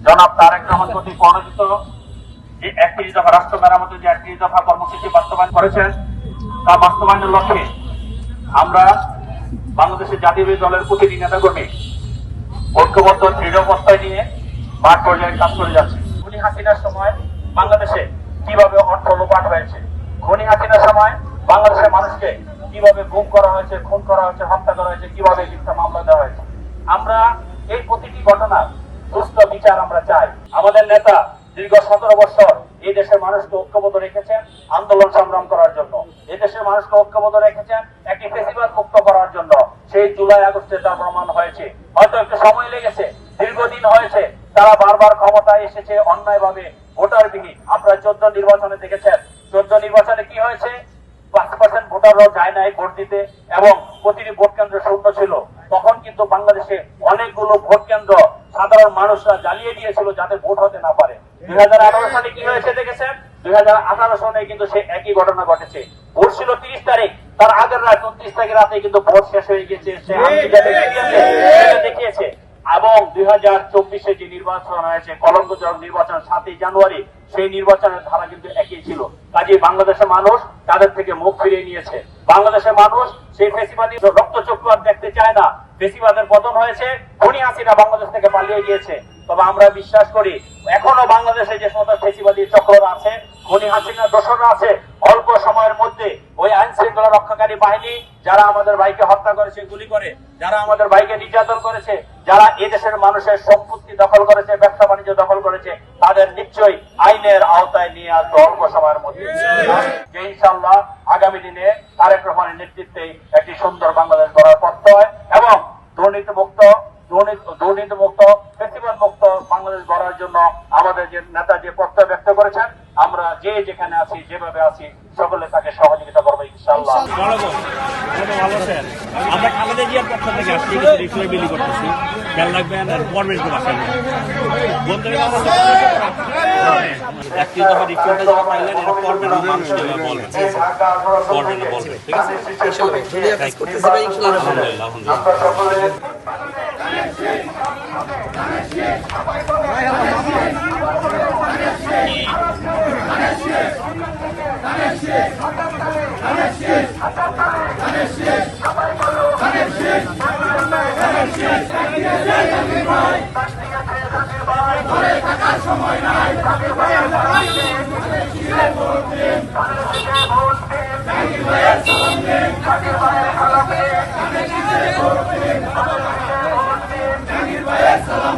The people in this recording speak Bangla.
জনাব তারেক রহমান কর্তৃক প্রণোদিত যে 31 দফা রাষ্ট্র মেরামতের যে 31 দফা কর্মসূচি বাস্তবায়ন করেছেন, তা বাস্তবায়নের লক্ষ্যে আমরা বাংলাদেশের জাতীয়তাবাদী দলের প্রতিটি নেতাকর্মী ঐক্যবদ্ধ দৃঢ় অবস্থায় নিয়ে মাঠ পর্যায়ে কাজ করে যাচ্ছে। খুনি হাসিনার সময় বাংলাদেশে কিভাবে অর্থ লোপাট হয়েছে, খুনি হাসিনার সময় বাংলাদেশের মানুষকে কিভাবে গুম করা হয়েছে, খুন করা হয়েছে, হত্যা করা হয়েছে, কিভাবে মিথ্যা মামলা দেওয়া হয়েছে, আমরা এই প্রতিটি ঘটনার সুস্থ বিচার আমরা চাই। আমাদের নেতা দীর্ঘ 17 বছর এই দেশের মানুষকে ঐক্যবদ্ধ রেখেছেন আন্দোলন সংগ্রাম করার জন্য, এই দেশের মানুষকে ঐক্যবদ্ধ রেখেছেন একটি ফ্যাসিবাদ মুক্ত করার জন্য। সেই জুলাই আগস্টে তার প্রমাণ হয়েছে। হয়তো একটু সময় লেগেছে, দীর্ঘদিন হয়েছে, তারা বারবার ক্ষমতায় এসেছে অন্যায়ভাবে ভোটারবিহীন। আপনারা 14 নির্বাচনে দেখেছেন, 14 নির্বাচনে কি হয়েছে, 5% ভোটাররাও যায় নাই ভোট দিতে এবং প্রতিটি ভোট কেন্দ্র শূন্য ছিল। তখন কিন্তু বাংলাদেশে অনেকগুলো ভোট কেন্দ্র সাধারণ মানুষরা জ্বালিয়ে দিয়েছিল যাতে ভোট হতে না পারে। 2018 সালে কি হয়েছে দেখেছেন, 2018 সনে কিন্তু সে একই ঘটনা ঘটেছে। ভোট ছিল 30 তারিখ, তার আগের রাত 29 তারিখের রাতে কিন্তু ভোট শেষ হয়ে গেছে, সে দেখিয়েছে। এবং 2024 যে নির্বাচন হয়েছে, কলঙ্কজনক নির্বাচন 7 জানুয়ারি, সেই নির্বাচনের ধারা কিন্তু একই ছিল। কাজেই বাংলাদেশের মানুষ তাদের থেকে মুখ ফিরিয়ে নিয়েছে। বাংলাদেশের মানুষ সেই ফেসিবাদী রক্তচক্ষু আর দেখতে চায় না। ফেসিবাদের পতন হয়েছে, খুনি হাসিনা বাংলাদেশ থেকে পালিয়ে গিয়েছে। তবে আমরা বিশ্বাস করি এখনো বাংলাদেশে যে সমস্ত ফেসিবাদী চক্ররা আছে, খুনি হাসিনার দোসররা আছে, অল্প সময়ের মধ্যে ওই আইন শৃঙ্খলা রক্ষাকারী বাহিনী যারা আমাদের ভাইকে হত্যা করেছে, গুলি করে, যারা আমাদের ভাইকে নির্যাতন করেছে, যারা এদেশের মানুষের সম্পত্তি দখল করেছে, ব্যবসা বাণিজ্য দখল করেছে, তাদের নিশ্চয়ই আইনের আওতায় নিয়ে আসবে অল্প সময়ের মধ্যে। যে ইনশাআল্লাহ আগামী দিনে তারেক রহমানের নেতৃত্বে একটি সুন্দর বাংলাদেশ গড়ার প্রত্যয় এবং দুর্নীতিমুক্ত ফেসিবাদ মুক্ত বাংলাদেশ গড়ার জন্য আমাদের যে নেতা যে প্রত্যয় ব্যক্ত করেছেন, আমরা যে যেখানে আছি, যেভাবে আছি, সকলে তাকে সহযোগিতা করবো ইনশাআল্লাহ। আমরা খালেদা জিয়ার পক্ষ থেকে আসছি, রিফ্লাই বিলি করতেছি, খেয়াল রাখবেন আর পরবেশ বাসায় বন্ধুরা একটি দফা রিফ্লাইটা যারা পাইলেন এটা পরবেন মানুষকে বলবেন, ঠিক আছে? সময় নাই সালাম